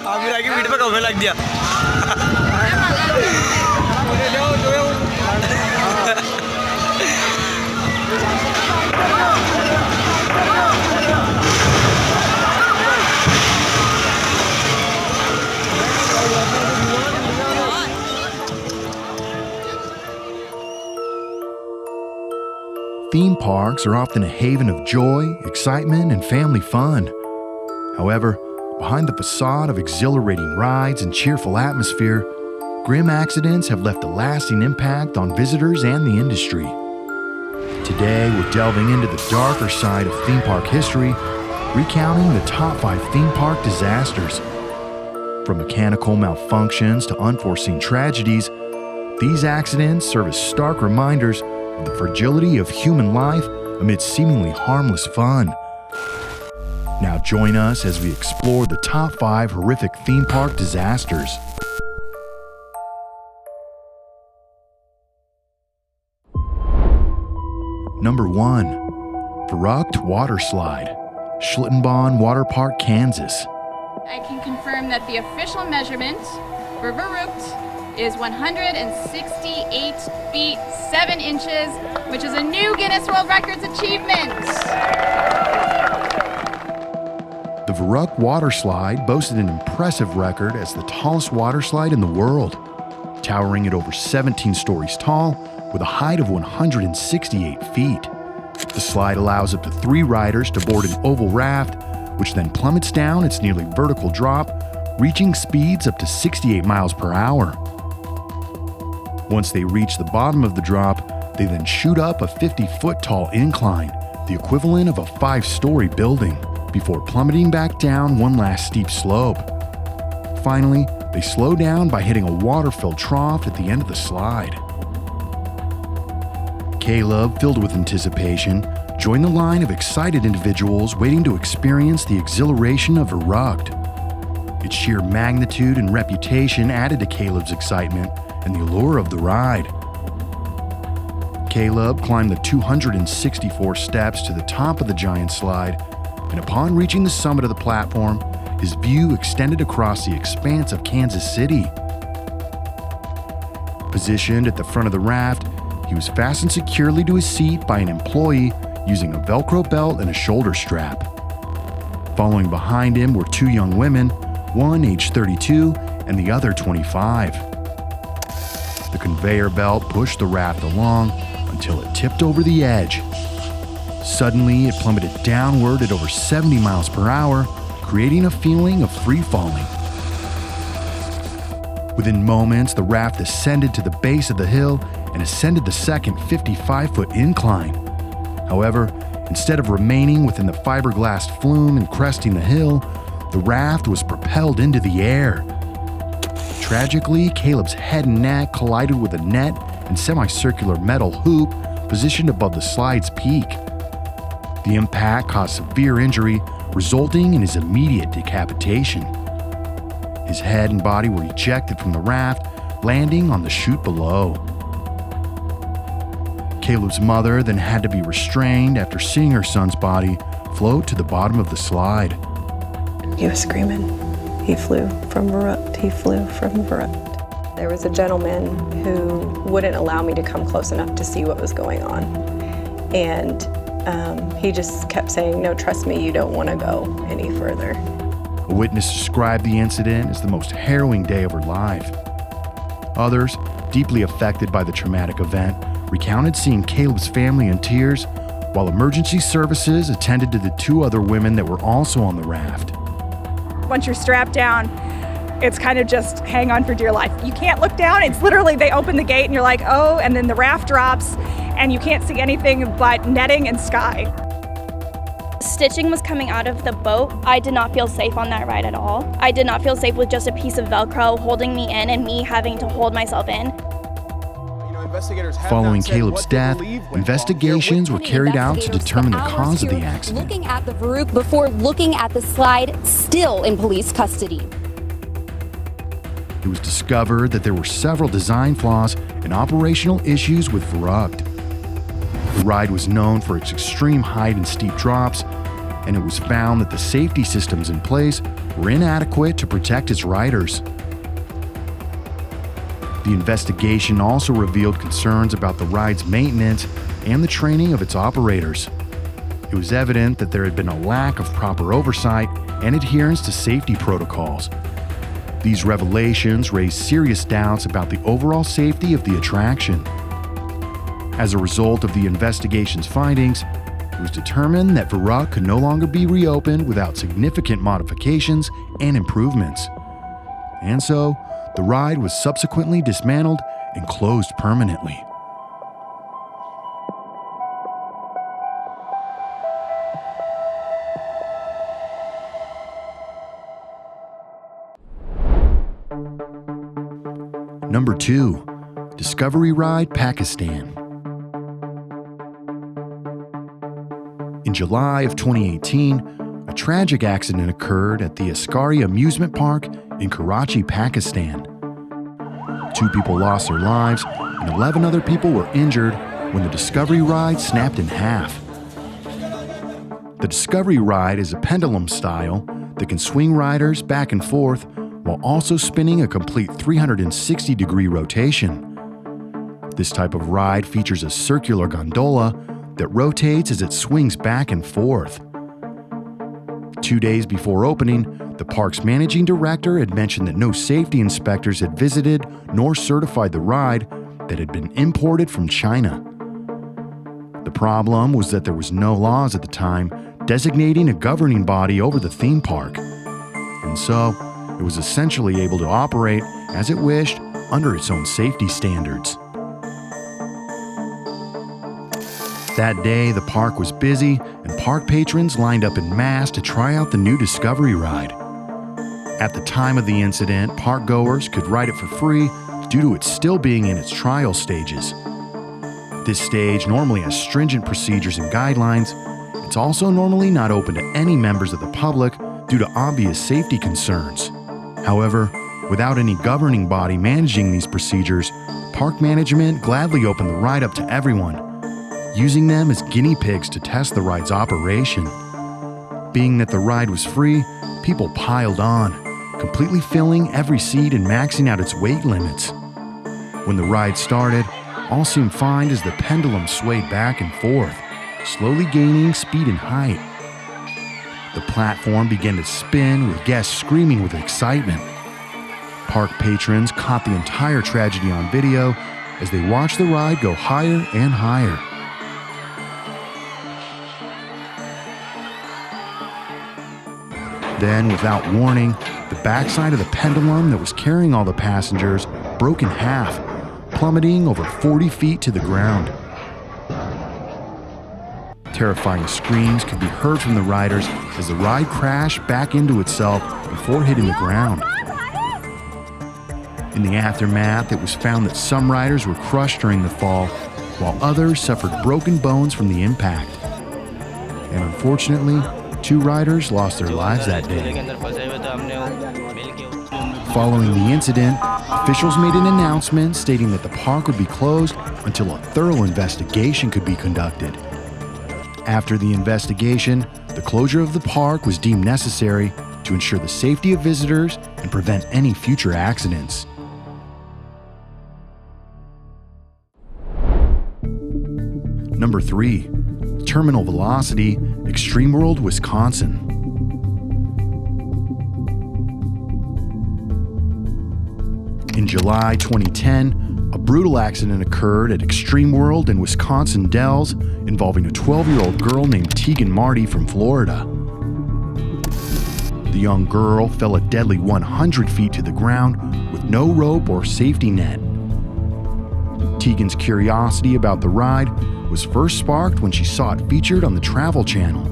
अभी आके पीठ पे घूमने लग दिया। Theme parks are often a haven of joy, excitement, and family fun. However, behind the facade of exhilarating rides and cheerful atmosphere, grim accidents have left a lasting impact on visitors and the industry. Today, we're delving into the darker side of theme park history, recounting the top 5 theme park disasters. From mechanical malfunctions to unforeseen tragedies, these accidents serve as stark reminders of the fragility of human life amidst seemingly harmless fun. Now join us as we explore the top 5 horrific theme park disasters. Number 1. Verruckt Water Slide, Schlitterbahn Water Park, Kansas. I can confirm that the official measurement for Verruckt is 168 feet 7 inches, which is a new Guinness World Records achievement. The Verruckt Water Slide boasted an impressive record as the tallest water slide in the world, towering at over 17 stories tall with a height of 168 feet. The slide allows up to 3 riders to board an oval raft, which then plummets down its nearly vertical drop, reaching speeds up to 68 miles per hour. Once they reach the bottom of the drop, they then shoot up a 50-foot tall incline, the equivalent of a 5-story building, before plummeting back down one last steep slope. Finally, they slow down by hitting a water-filled trough at the end of the slide. Caleb, filled with anticipation, joined the line of excited individuals waiting to experience the exhilaration of Verruckt. Its sheer magnitude and reputation added to Caleb's excitement and the allure of the ride. Caleb climbed the 264 steps to the top of the giant slide, and upon reaching the summit of the platform, his view extended across the expanse of Kansas City. Positioned at the front of the raft, he was fastened securely to his seat by an employee using a Velcro belt and a shoulder strap. Following behind him were 2 young women, one aged 32 and the other 25. The conveyor belt pushed the raft along until it tipped over the edge. Suddenly, it plummeted downward at over 70 miles per hour, creating a feeling of free falling. Within moments, the raft ascended to the base of the hill and ascended the second 55-foot incline. However, instead of remaining within the fiberglass flume and cresting the hill, the raft was propelled into the air. Tragically, Caleb's head and neck collided with a net and semicircular metal hoop positioned above the slide's peak. The impact caused severe injury, resulting in his immediate decapitation. His head and body were ejected from the raft, landing on the chute below. Caleb's mother then had to be restrained after seeing her son's body float to the bottom of the slide. He was screaming. He flew from Verruckt. He flew from Verruckt. There was a gentleman who wouldn't allow me to come close enough to see what was going on. And he just kept saying, "No, trust me, you don't want to go any further." A witness described the incident as the most harrowing day of her life. Others, deeply affected by the traumatic event, recounted seeing Caleb's family in tears, while emergency services attended to the 2 other women that were also on the raft. Once you're strapped down, it's kind of just hang on for dear life. You can't look down. It's literally they open the gate and you're like, oh, and then the raft drops and you can't see anything but netting and sky. Stitching was coming out of the boat. I did not feel safe on that ride at all. I did not feel safe with just a piece of Velcro holding me in and me having to hold myself in. Following Caleb's death, investigations were carried out to determine the cause of the accident. Looking at the Verruckt before looking at the slide, still in police custody. It was discovered that there were several design flaws and operational issues with Verruckt. The ride was known for its extreme height and steep drops, and it was found that the safety systems in place were inadequate to protect its riders. The investigation also revealed concerns about the ride's maintenance and the training of its operators. It was evident that there had been a lack of proper oversight and adherence to safety protocols. These revelations raised serious doubts about the overall safety of the attraction. As a result of the investigation's findings, it was determined that Verruckt could no longer be reopened without significant modifications and improvements. And so, the ride was subsequently dismantled and closed permanently. Number 2. Discovery Ride, Pakistan. In July of 2018, a tragic accident occurred at the Askari amusement park in Karachi, Pakistan. 2 people lost their lives and 11 other people were injured when the Discovery Ride snapped in half. The Discovery Ride is a pendulum style that can swing riders back and forth while also spinning a complete 360-degree rotation. This type of ride features a circular gondola that rotates as it swings back and forth. 2 days before opening, the park's managing director had mentioned that no safety inspectors had visited nor certified the ride that had been imported from China. The problem was that there was no laws at the time designating a governing body over the theme park, and so it was essentially able to operate as it wished under its own safety standards. That day, the park was busy and park patrons lined up en masse to try out the new Discovery Ride. At the time of the incident, park goers could ride it for free due to it still being in its trial stages. This stage normally has stringent procedures and guidelines. It's also normally not open to any members of the public due to obvious safety concerns. However, without any governing body managing these procedures, park management gladly opened the ride up to everyone, using them as guinea pigs to test the ride's operation. Being that the ride was free, people piled on, completely filling every seat and maxing out its weight limits. When the ride started, all seemed fine as the pendulum swayed back and forth, slowly gaining speed and height. The platform began to spin with guests screaming with excitement. Park patrons caught the entire tragedy on video as they watched the ride go higher and higher. Then, without warning, the backside of the pendulum that was carrying all the passengers broke in half, plummeting over 40 feet to the ground. Terrifying screams could be heard from the riders as the ride crashed back into itself before hitting the ground. In the aftermath, it was found that some riders were crushed during the fall, while others suffered broken bones from the impact. And unfortunately, 2 riders lost their lives that day. Following the incident, officials made an announcement stating that the park would be closed until a thorough investigation could be conducted. After the investigation, the closure of the park was deemed necessary to ensure the safety of visitors and prevent any future accidents. Number 3. Terminal Velocity, Extreme World, Wisconsin. In July 2010, a brutal accident occurred at Extreme World in Wisconsin Dells involving a 12-year-old girl named Tegan Marty from Florida. The young girl fell a deadly 100 feet to the ground with no rope or safety net. Tegan's curiosity about the ride was first sparked when she saw it featured on the Travel Channel.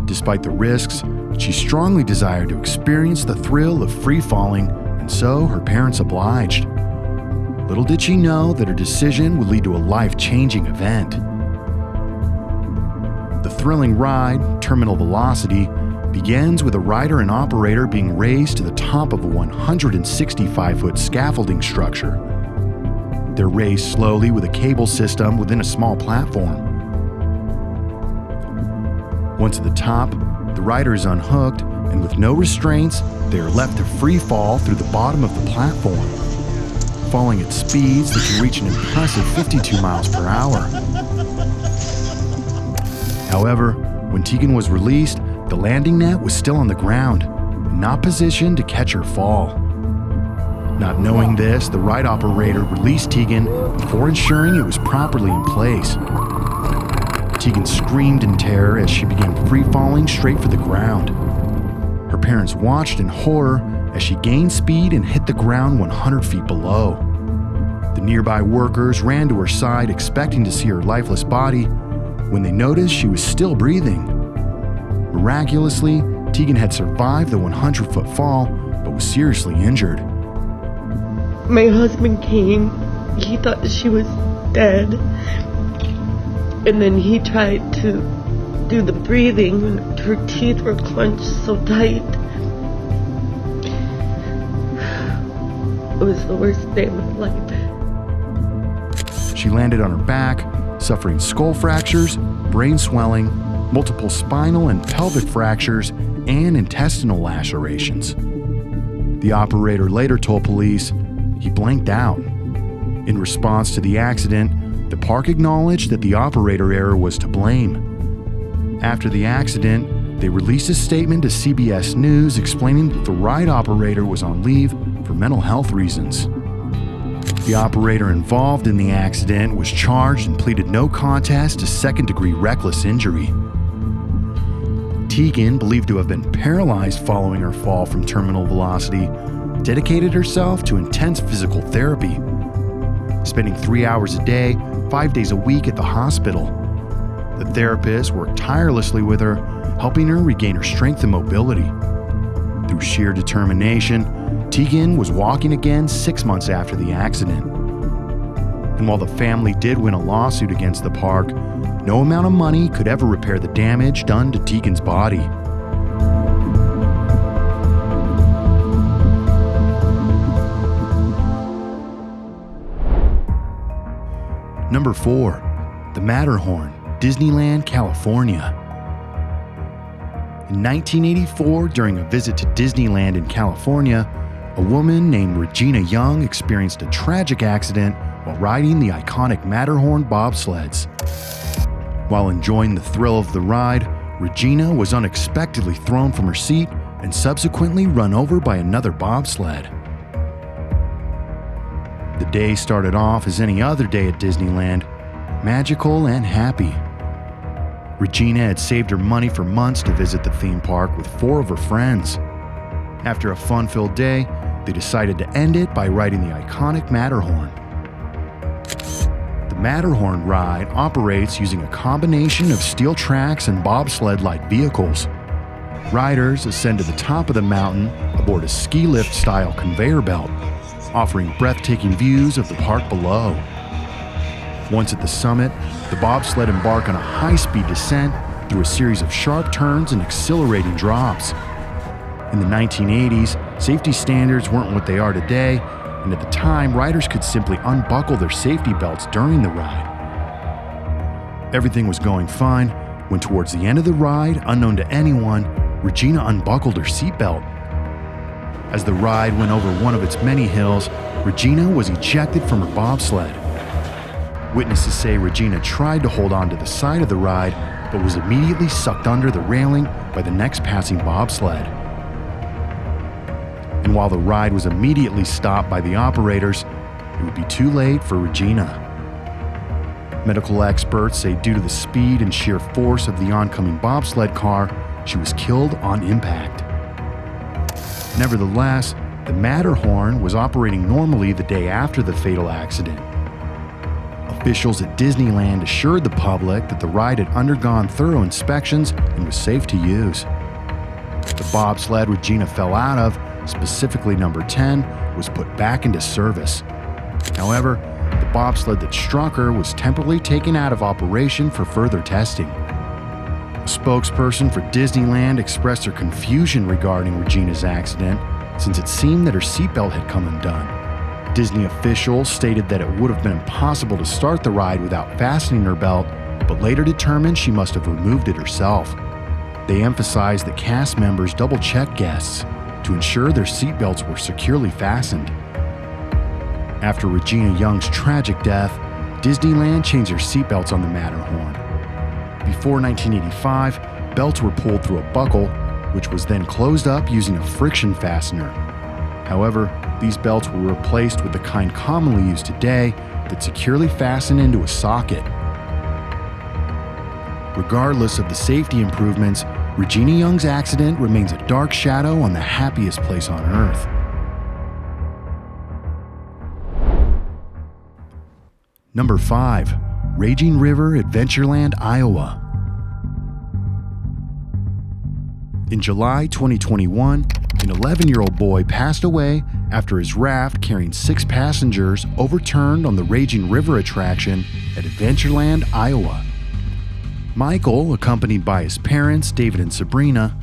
Despite the risks, she strongly desired to experience the thrill of free falling, and so her parents obliged. Little did she know that her decision would lead to a life-changing event. The thrilling ride, Terminal Velocity, begins with a rider and operator being raised to the top of a 165-foot scaffolding structure. They're raised slowly with a cable system within a small platform. Once at the top, the rider is unhooked and with no restraints, they are left to free fall through the bottom of the platform, falling at speeds that can reach an impressive 52 miles per hour. However, when Tegan was released, the landing net was still on the ground, not positioned to catch her fall. Not knowing this, the ride operator released Tegan before ensuring it was properly in place. Tegan screamed in terror as she began free-falling straight for the ground. Her parents watched in horror as she gained speed and hit the ground 100 feet below. The nearby workers ran to her side expecting to see her lifeless body when they noticed she was still breathing. Miraculously, Tegan had survived the 100-foot fall but was seriously injured. My husband came, he thought she was dead, and then he tried to do the breathing and her teeth were clenched so tight. It was the worst day of my life. She landed on her back, suffering skull fractures, brain swelling, multiple spinal and pelvic fractures, and intestinal lacerations. The operator later told police he blanked out. In response to the accident, the park acknowledged that the operator error was to blame. After the accident, they released a statement to CBS News explaining that the ride operator was on leave for mental health reasons. The operator involved in the accident was charged and pleaded no contest to second-degree reckless injury. Tegan, believed to have been paralyzed following her fall from terminal velocity, dedicated herself to intense physical therapy, spending 3 hours a day, 5 days a week at the hospital. The therapist worked tirelessly with her, helping her regain her strength and mobility. Through sheer determination, Tegan was walking again 6 months after the accident. And while the family did win a lawsuit against the park, no amount of money could ever repair the damage done to Tegan's body. Number 4. The Matterhorn, Disneyland, California. In 1984, during a visit to Disneyland in California, a woman named Regina Young experienced a tragic accident while riding the iconic Matterhorn bobsleds. While enjoying the thrill of the ride, Regina was unexpectedly thrown from her seat and subsequently run over by another bobsled. The day started off as any other day at Disneyland, magical and happy. Regina had saved her money for months to visit the theme park with 4 of her friends. After a fun-filled day, they decided to end it by riding the iconic Matterhorn. The Matterhorn ride operates using a combination of steel tracks and bobsled-like vehicles. Riders ascend to the top of the mountain aboard a ski lift-style conveyor belt, offering breathtaking views of the park below. Once at the summit, the bobsled embark on a high-speed descent through a series of sharp turns and exhilarating drops. In the 1980s, safety standards weren't what they are today, and at the time, riders could simply unbuckle their safety belts during the ride. Everything was going fine when towards the end of the ride, unknown to anyone, Regina unbuckled her seatbelt. As the ride went over one of its many hills, Regina was ejected from her bobsled. Witnesses say Regina tried to hold on to the side of the ride, but was immediately sucked under the railing by the next passing bobsled. And while the ride was immediately stopped by the operators, it would be too late for Regina. Medical experts say due to the speed and sheer force of the oncoming bobsled car, she was killed on impact. Nevertheless, the Matterhorn was operating normally the day after the fatal accident. Officials at Disneyland assured the public that the ride had undergone thorough inspections and was safe to use. The bobsled Regina fell out of, specifically number 10, was put back into service. However, the bobsled that struck her was temporarily taken out of operation for further testing. A spokesperson for Disneyland expressed her confusion regarding Regina's accident, since it seemed that her seatbelt had come undone. Disney officials stated that it would have been impossible to start the ride without fastening her belt, but later determined she must have removed it herself. they emphasized that cast members double-check guests to ensure their seatbelts were securely fastened. After Regina Young's tragic death, Disneyland changed their seatbelts on the Matterhorn. Before 1985, belts were pulled through a buckle, which was then closed up using a friction fastener. However, these belts were replaced with the kind commonly used today that securely fasten into a socket. Regardless of the safety improvements, Regina Young's accident remains a dark shadow on the happiest place on Earth. Number 5. Raging River, Adventureland, Iowa. In July 2021, an 11-year-old boy passed away after his raft carrying 6 passengers overturned on the Raging River attraction at Adventureland, Iowa. Michael, accompanied by his parents, David and Sabrina,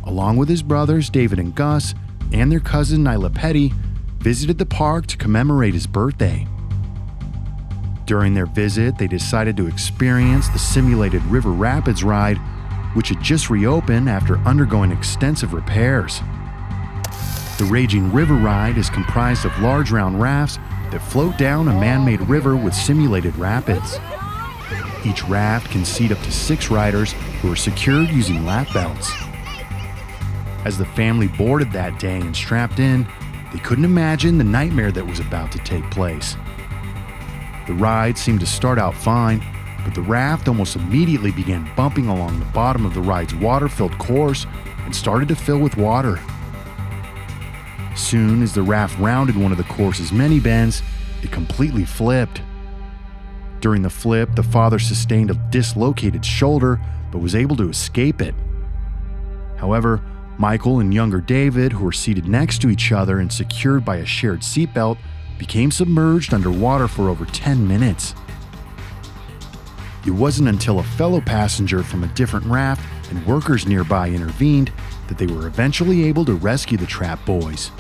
along with his brothers, David and Gus, and their cousin, Nyla Petty, visited the park to commemorate his birthday. During their visit, they decided to experience the simulated River Rapids ride, which had just reopened after undergoing extensive repairs. The Raging River ride is comprised of large round rafts that float down a man-made river with simulated rapids. Each raft can seat up to 6 riders who are secured using lap belts. As the family boarded that day and strapped in, they couldn't imagine the nightmare that was about to take place. The ride seemed to start out fine, but the raft almost immediately began bumping along the bottom of the ride's water-filled course and started to fill with water. Soon as the raft rounded one of the course's many bends, it completely flipped. During the flip, the father sustained a dislocated shoulder but was able to escape it. However, Michael and younger David, who were seated next to each other and secured by a shared seatbelt, became submerged underwater for over 10 minutes. It wasn't until a fellow passenger from a different raft and workers nearby intervened that they were eventually able to rescue the trapped boys.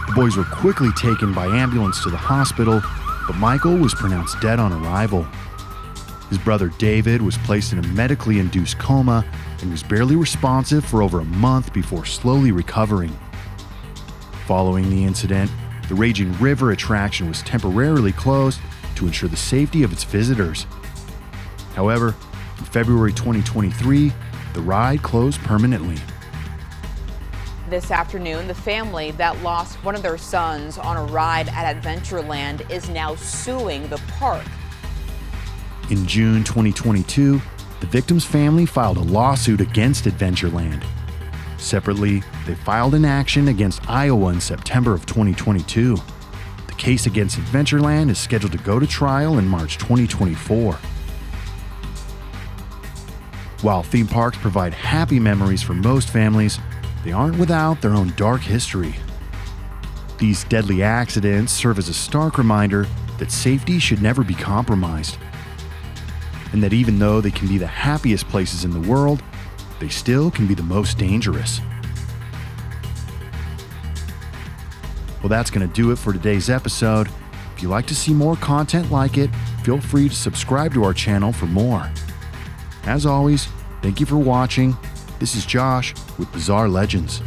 The boys were quickly taken by ambulance to the hospital, but Michael was pronounced dead on arrival. His brother David was placed in a medically induced coma and was barely responsive for over a month before slowly recovering. Following the incident, the Raging River attraction was temporarily closed to ensure the safety of its visitors. However, in February 2023, the ride closed permanently. This afternoon, the family that lost one of their sons on a ride at Adventureland is now suing the park. In June 2022, the victim's family filed a lawsuit against Adventureland. Separately, they filed an action against Iowa in September of 2022. The case against Adventureland is scheduled to go to trial in March 2024. While theme parks provide happy memories for most families, they aren't without their own dark history. These deadly accidents serve as a stark reminder that safety should never be compromised, and that even though they can be the happiest places in the world, they still can be the most dangerous. Well, that's going to do it for today's episode. If you'd like to see more content like it, feel free to subscribe to our channel for more. As always, thank you for watching. This is Josh with Bizarre Legends.